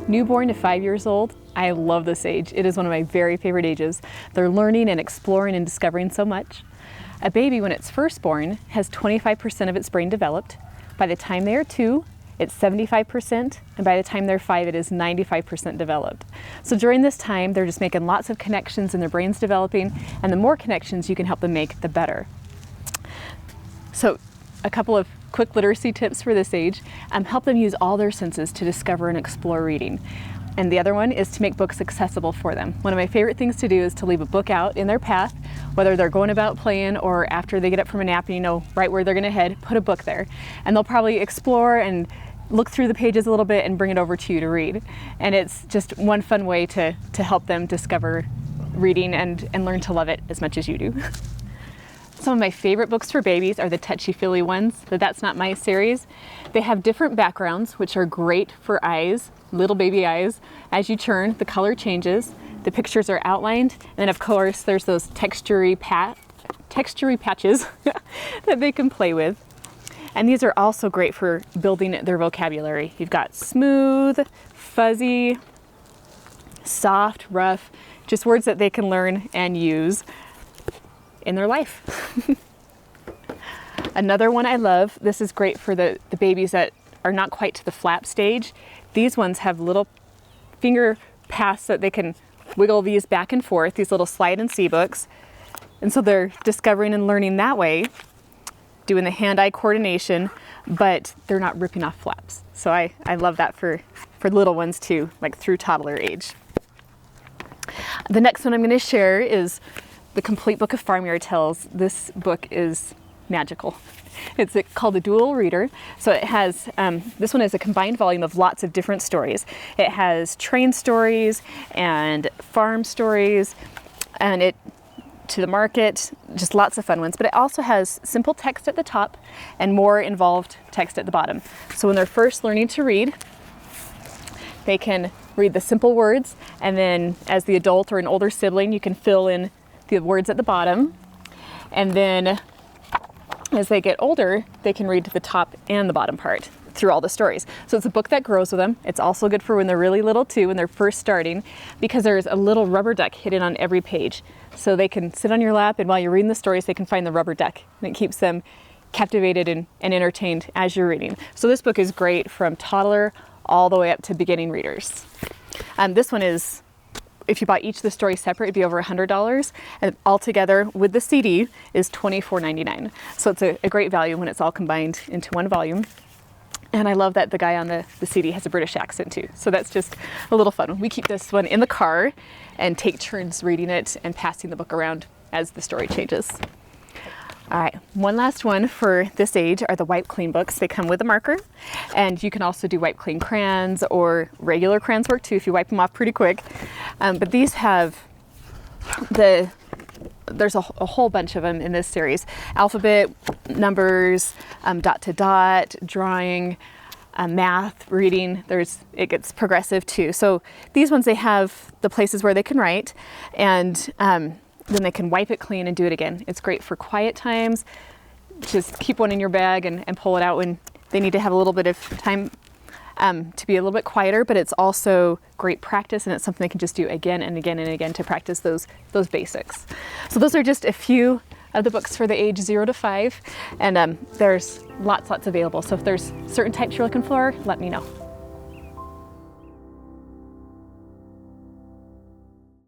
Newborn to 5 years old, I love this age. It is one of my very favorite ages. They're learning and exploring and discovering so much. A baby, when it's first born, has 25% of its brain developed. By the time they are 2, it's 75%, and by the time they're 5, it is 95% developed. So during this time, they're just making lots of connections and their brain's developing, and the more connections you can help them make, the better. So a couple of quick literacy tips for this age. Help them use all their senses to discover and explore reading. And the other one is to make books accessible for them. One of my favorite things to do is to leave a book out in their path, whether they're going about playing or after they get up from a nap and you know right where they're gonna head, put a book there. And they'll probably explore and look through the pages a little bit and bring it over to you to read. And it's just one fun way to help them discover reading and learn to love it as much as you do. Some of my favorite books for babies are the touchy-feely ones, the That's Not My series. They have different backgrounds, which are great for eyes, little baby eyes. As you turn, the color changes, the pictures are outlined, and then of course there's those textury patches that they can play with. And these are also great for building their vocabulary. You've got smooth, fuzzy, soft, rough, just words that they can learn and use in their life. Another one I love, this is great for the babies that are not quite to the flap stage. These ones have little finger paths that they can wiggle these back and forth, these little slide and see books. And so they're discovering and learning that way, doing the hand-eye coordination, but they're not ripping off flaps. So I love that for little ones too, like through toddler age. The next one I'm going to share is The Complete Book of Farmyard Tales. This book is magical. It's called a dual reader. So it has, this one is a combined volume of lots of different stories. It has train stories and farm stories, and it to the market, just lots of fun ones. But it also has simple text at the top and more involved text at the bottom. So when they're first learning to read, they can read the simple words, and then as the adult or an older sibling, you can fill in the words at the bottom. And then as they get older, they can read the top and the bottom part through all the stories. So it's a book that grows with them. It's also good for when they're really little too, when they're first starting, because there's a little rubber duck hidden on every page. So they can sit on your lap, and while you're reading the stories, they can find the rubber duck, and it keeps them captivated and entertained as you're reading. So this book is great from toddler all the way up to beginning readers. This one is, if you bought each of the stories separate, it'd be over $100, and altogether with the CD is $24.99. So it's a great value when it's all combined into one volume. And I love that the guy on the CD has a British accent too. So that's just a little fun. We keep this one in the car and take turns reading it and passing the book around as the story changes. All right, one last one for this age are the Wipe Clean books. They come with a marker, and you can also do Wipe Clean crayons, or regular crayons work too if you wipe them off pretty quick. But these have there's a whole bunch of them in this series. Alphabet, numbers, dot to dot, drawing, math, reading. It gets progressive too. So these ones, they have the places where they can write, and then they can wipe it clean and do it again. It's great for quiet times. Just keep one in your bag and pull it out when they need to have a little bit of time to be a little bit quieter, but it's also great practice, and it's something they can just do again and again and again to practice those basics. So those are just a few of the books for the age 0 to 5, and there's lots available. So if there's certain types you're looking for, let me know.